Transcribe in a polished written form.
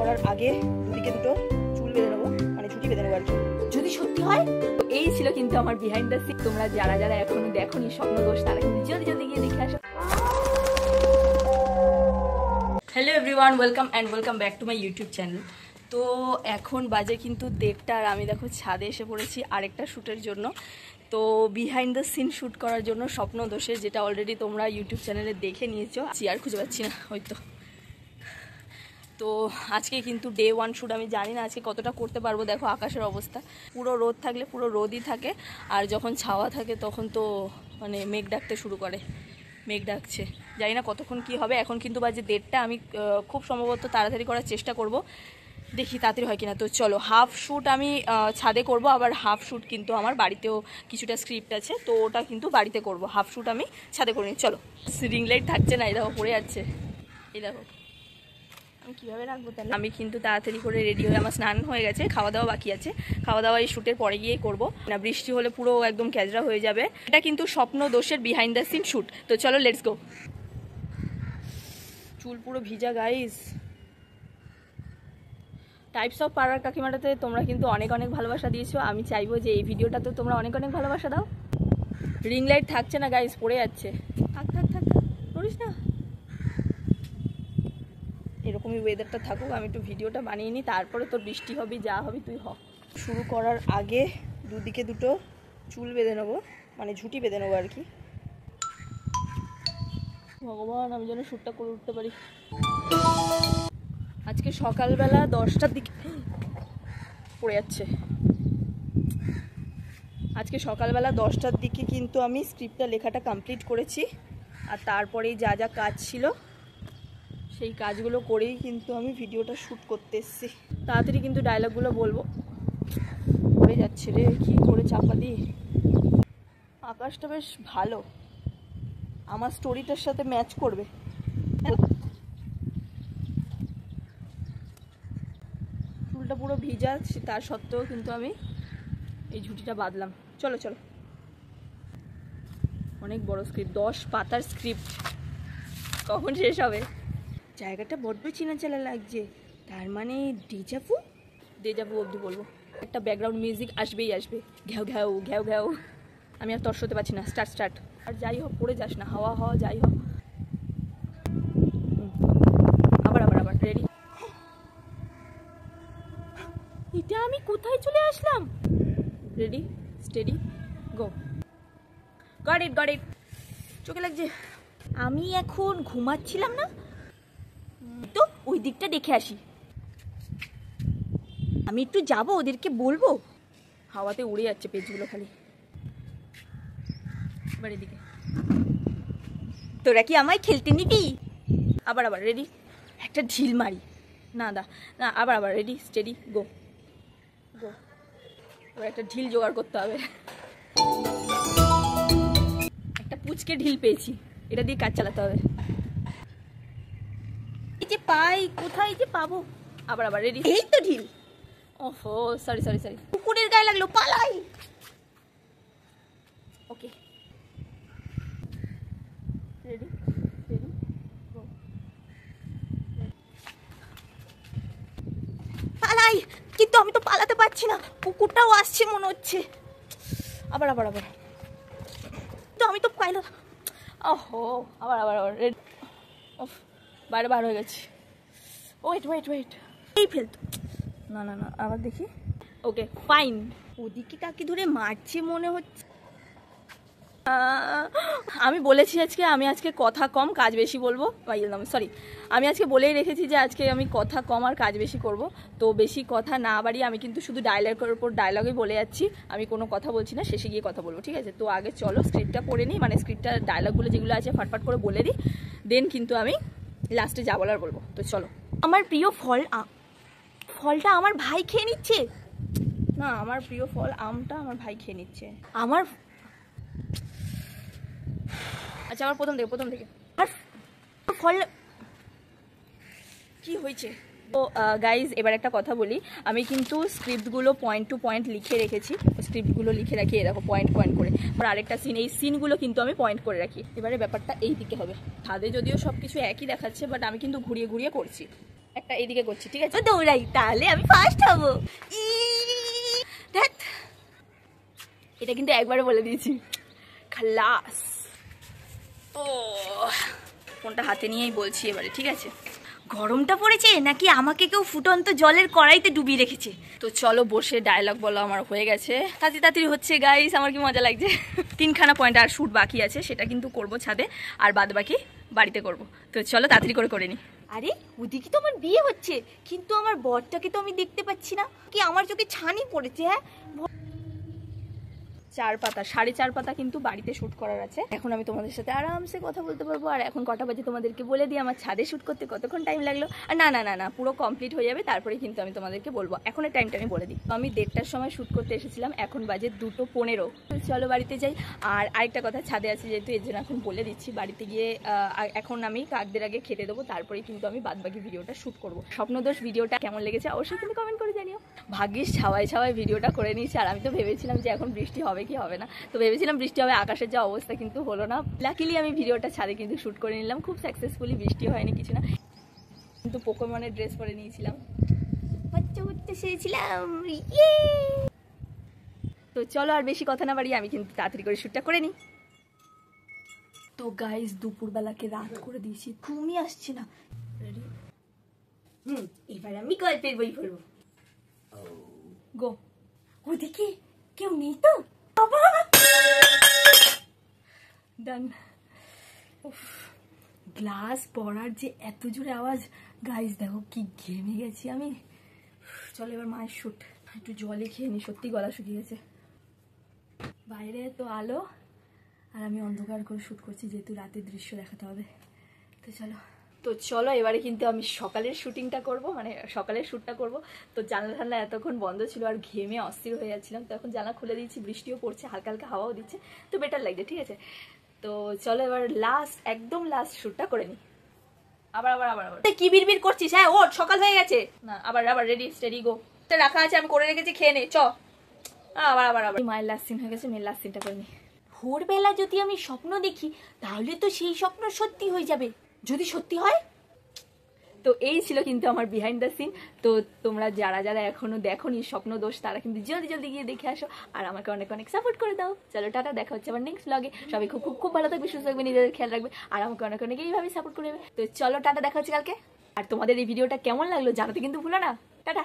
করার আগে দুদিকে দুটো চুল বেঁধে নেবো, মানে ছুটি বেঁধে নেবো আর কি, যদি সত্যি হয়। তো এই ছিল কিন্তু আমার বিহাইন্ড দ্য সিন। তোমরা যারা যারা এখনো দেখোনি স্বপ্ন দোষ, তারা কিন্তু জলদি জলদি গিয়ে দেখে আসো। Hello everyone, welcome back to my YouTube channel. তো এখন বাজে কিন্তু 1:30 আর আমি দেখো ছাদে এসে পড়েছি আরেকটা শ্যুটের জন্য। তো বিহাইন্ড দ্য সিন শ্যুট করার জন্য স্বপ্ন দোষের, যেটা অলরেডি তোমরা ইউটিউব চ্যানেলে দেখে নিয়েছো। আর খুঁজে পাচ্ছি না হয়তো। তো আজকে কিন্তু ডে 1 শ্যুট। আমি জানি না আজকে কতটা করতে পারবো। দেখো আকাশের অবস্থা, পুরো রোদ থাকলে পুরো রোদই থাকে, আর যখন ছাওয়া থাকে তখন তো মানে মেঘ ডাকতে শুরু করে। মেঘ ডাকছে, জানি না কতক্ষণ কি হবে। এখন কিন্তু বাজে 1:30। আমি খুব সম্ভবত তাড়াতাড়ি করার চেষ্টা করব, দেখি তাড়াতাড়ি হয় কিনা। তো চলো, হাফ শ্যুট আমি ছাদে করব, আবার হাফ শ্যুট কিন্তু আমার বাড়িতেও কিছুটা স্ক্রিপ্ট আছে, তো ওটা কিন্তু বাড়িতে করব। হাফ শ্যুট আমি ছাদে করিনি। চলো, রিং লাইট থাকছে না, এই দেখো পড়ে যাচ্ছে, এই দেখো আমি কীভাবে রাখবো তাহলে। আমি কিন্তু তাড়াতাড়ি করে রেডি হয়ে, আমার স্নান হয়ে গেছে, খাওয়া দাওয়া বাকি আছে। খাওয়া দাওয়া এই শ্যুটের পরে গিয়েই করবো না, বৃষ্টি হলে পুরো একদম ক্যাজরা হয়ে যাবে। এটা কিন্তু স্বপ্ন দোষের বিহাইন্ড দ্য সিন শ্যুট। তো চলো, লেটস গো। চুল পুরো ভিজা গাইস। টাইপস অফ পাড়ার কাকিমাটাতে তোমরা কিন্তু অনেক অনেক ভালোবাসা দিয়েছো। আমি চাইবো যে এই ভিডিওটা তো তোমরা অনেক অনেক ভালোবাসা দাও। রিং লাইট থাকছে না গাইস, পড়ে যাচ্ছে। থাক থাক থাক, করিস না। এরকমই ওয়েদারটা থাকুক, আমি একটু ভিডিওটা বানিয়ে নিই, তারপরে তোর বৃষ্টি হবে, যা হবে তুই হ। শুরু করার আগে দুদিকে দুটো চুল বেঁধে নেবো, মানে ঝুঁটি বেঁধে নেবো আর কি। ভগবান, আমি যেন শ্যুটটা করে উঠতে পারি। আজকে সকালবেলা 10টার দিকে পড়ে যাচ্ছে। আজকে সকালবেলা 10টার দিকে কিন্তু আমি স্ক্রিপ্টটা লেখাটা কমপ্লিট করেছি, আর তারপরেই যা যা কাজ ছিল সেই কাজগুলো করেই কিন্তু আমি ভিডিওটা শ্যুট করতে এসেছি। তাড়াতাড়ি কিন্তু ডায়লগগুলো বলবো। পড়ে যাচ্ছে রে, কী করে চাপা দিই। আকাশটা বেশ ভালো, আমার স্টোরিটার সাথে ম্যাচ করবে। চুলটা পুরো ভিজা, তার সত্ত্বেও কিন্তু আমি এই ঝুঁটিটা বাঁধলাম। চলো চলো। অনেক বড় স্ক্রিপ্ট, 10 পাতার স্ক্রিপ্ট, কখন শেষ হবে। জায়গাটা বড্ড চেনা চেনা লাগছে, তার মানে ডেজাভু অবধি বলবো। একটা ব্যাকগ্রাউন্ড মিউজিক আসবেই আসবে, ঘ্যাও ঘ্যাও ঘ্যাও ঘ্যাও। আমি আর তর্স হতে পারছি না। স্টার্ট। আর যাই হোক, পড়ে যাস না, হাওয়া যাই হোক। আবার রেডি। এটা আমি কোথায় চলে আসলাম? Ready, steady, go. Got it. চোখে লাগছে। আমি এখন ঘুমাচ্ছিলাম না তো, ওই দিকটা দেখে আসি। আমি একটু যাবো, ওদেরকে বলবো। হাওয়াতে উড়ে যাচ্ছে পেজগুলো খালি। এবার এদিকে, তোরা কি আমায় খেলতে নিবি? আবার রেডি, একটা ঢিল মারি। না আবার রেডি, স্টেডি, গো। এবার একটা ঢিল জোগাড় করতে হবে। একটা পুচকে ঢিল পেয়েছি, এটা দিয়ে কাজ চালাতে হবে। এই যে পাই, কোথায় যে পাবো? আবার রেডি, এই তো ঢিল। ওহো, সরি। কুকুরের গায়ে লাগলো, পালাই। ওকে, রেডি, গো। পালাই, কিন্তু আমি তো পালাতে পারছি না, কুকুরটাও আসছে মনে হচ্ছে। আবার তো আমি তো পাইলাম। ওহো, আবার রেডি। ওফ, বাইরে বার হয়ে গেছে। ওয়েট, এই ফেলতো না, আবার দেখি। ওকে, ফাইন। ওদিকে কাকে ধরে মারছে মনে হচ্ছে। আমি বলেছি আমি আজকে কথা কম কাজ বেশি বলবো। সরি, আমি আজকে বলেই রেখেছি যে আজকে আমি কথা কম আর কাজ বেশি করব। তো বেশি কথা না বাড়িয়ে আমি কিন্তু শুধু ডায়লগের উপর ডায়লগই বলে যাচ্ছি, আমি কোনো কথা বলছি না, শেষে গিয়ে কথা বলবো, ঠিক আছে? তো আগে চলো স্ক্রিপ্টটা পড়ে নিই, মানে স্ক্রিপ্টটা ডায়লগগুলো যেগুলো আছে ফাটফাট করে বলে দিই, দেন কিন্তু আমি লাস্টে যা বলার বলবো। তো চলো। আমার প্রিয় ফলটা আমার ভাই খেয়ে নিচ্ছে। না, আমার প্রিয় ফল আমটা আমার ভাই খেয়ে নিচ্ছে। আচ্ছা, আমার প্রথম থেকে আর ফল কি হয়েছে? তো গাইজ, এবার একটা কথা বলি, আমি কিন্তু স্ক্রিপ্টগুলো পয়েন্ট টু পয়েন্ট লিখে রেখেছি। স্ক্রিপ্টগুলো লিখে রাখি এরকম পয়েন্ট করে। আর আরেকটা সিন, এই সিনগুলো কিন্তু আমি পয়েন্ট করে রাখি। এবারে ব্যাপারটা এই দিকে হবে। ছাদে যদিও সব কিছু একই দেখাচ্ছে, বাট আমি কিন্তু ঘুরিয়ে করছি। একটা এইদিকে করছি, ঠিক আছে? দৌড়াই, তাহলে আমি ফার্স্ট হব। এটা কিন্তু একবারে বলে দিয়েছি, খালাস। ও ফোনটা হাতে নিয়েই বলছি এবারে, ঠিক আছে? গরমটা পড়েছে নাকি আমাকে কেউ ফুটন্ত জলের কড়াইতে ডুবিয়ে রেখেছে? তো চলো বসে ডায়লগ বলো, আমার হয়ে গেছে, তাড়াতাড়ি হচ্ছে গাইস, আমার কি মজা লাগছে। 3খানা পয়েন্ট আর শ্যুট বাকি আছে, সেটা কিন্তু করব ছাদে, আর বাদ বাকি বাড়িতে করব। তো চলো তাড়াতাড়ি করে নি। আরে ওদিকে তো আমার বিয়ে হচ্ছে, কিন্তু আমার বরটাকে তো আমি দেখতে পাচ্ছি না, কি আমার চোখে ছানি পড়েছে? হ্যাঁ, 4 পাতা 4.5 পাতা কিন্তু বাড়িতে শ্যুট করার আছে। এখন আমি তোমাদের সাথে আরামসে কথা বলতে পারবো। আর এখন কটা বাজে তোমাদেরকে বলে দিই, আমার ছাদে শ্যুট করতে কতক্ষণ টাইম লাগলো। আর না না না না পুরো কমপ্লিট হয়ে যাবে, তারপরে কিন্তু আমি তোমাদেরকে বলবো। এখন এই টাইমটা আমি বলে দিই, আমি 1:30টার সময় শ্যুট করতে এসেছিলাম, এখন বাজে 2:15। চলো বাড়িতে যাই। আর আরেকটা কথা, ছাদে আছে যেহেতু এর জন্য এখন বলে দিচ্ছি, বাড়িতে গিয়ে এখন আমি কাকদের আগে খেতে দেবো, তারপরেই কিন্তু আমি বাদবাকি ভিডিওটা শ্যুট করবো। স্বপ্নদোষ ভিডিওটা কেমন লেগেছে অবশ্যই কিন্তু কমেন্ট করে জানিও। ভাগ্যিস ছাওয়ায় ছাওয়ায় ভিডিওটা করে নিয়েছি। আর আমি তো ভেবেছিলাম যে এখন বৃষ্টি হবে কি হবে না, তো ভেবেছিলাম বৃষ্টি হবে, আকাশের যা অবস্থা, কিন্তু হলো না। লাকিলি আমি ভিডিওটা ছাদে কিন্তু শ্যুট করে নিলাম খুব সাকসেসফুলি, বৃষ্টি হয়নি কিছু না, কিন্তু পোকেমনের ড্রেস পরে নিয়েছিলাম, বাচ্চা করতে চেয়েছিলাম। তো চলো আর বেশি কথা না বাড়িয়ে আমি কিন্তু তাড়াতাড়ি করে শ্যুটটা করে নিই। তো গাইস দুপুরবেলাকে রাত করে দিয়েছি, ঘুমই আসছে না। রেডি? এবার আমি গল্পের বই পড়বো। গো। ওদিকে কেউ নেই তো? ডান। গ্লাস পড়ার যে এত জোরে আওয়াজ, গাইস দেখো কি ঘেমে গেছি আমি। চলো এবার মায়ের শ্যুট, একটু জলে খেয়ে নি, সত্যি গলা শুকিয়ে গেছে। বাইরে তো আলো আর আমি অন্ধকার করে শ্যুট করছি, যেহেতু রাতের দৃশ্য দেখাতে হবে। তো চলো এবারে কিন্তু আমি সকালের শুটিংটা করব, মানে সকালের শ্যুটটা করব। তো জানলা ঠান্ডা এতক্ষণ বন্ধ ছিল আর ঘেমে অস্থির হয়ে যাচ্ছিলাম, তো এখন জানলা খুলে দিয়েছি, বৃষ্টিও পড়ছে, হালকা হালকা হাওয়াও দিচ্ছে, তো বেটার লাগছে, ঠিক আছে? তো চলো এবার একদম লাস্ট শ্যুটটা করে নিই। আবার আবার আবার আবার কি বিড়বিড় করছিস? হ্যাঁ ওঠ, সকাল হয়ে গেছে। না আবার আবার রেডি স্টেডি গো, রাখা আছে, আমি করে রেখেছি, খেয়ে নে চ। আবার আবার আবার মায়ের লাস্ট সিন হয়ে গেছে, মেয়ের লাস্ট সিনটা করে নিই। ভোরবেলা যদি আমি স্বপ্ন দেখি, তাহলে তো সেই স্বপ্ন সত্যি হয়ে যাবে। যদি সত্যি হয়? তো এই ছিল কিন্তু আমার বিহাইন্ড দ্য সিন। তো তোমরা যারা যারা এখনো দেখোনি স্বপ্ন দোষ, তারা কিন্তু জলদি জলদি গিয়ে দেখে আসো, আর আমাকে অনেক অনেক সাপোর্ট করে দাও। চলো টাটা, দেখা হচ্ছে আবার নেক্সট ব্লগে। সবাই খুব খুব খুব ভালো থাকবে, সুস্থ থাকবে, নিজেদের খেয়াল রাখবে, আর আমাকে অনেক অনেক এইভাবে সাপোর্ট করবে। তো চলো টাটা, দেখা হচ্ছে কালকে। আর তোমাদের এই ভিডিওটা কেমন লাগলো জানাতে কিন্তু ভুলো না। টাটা।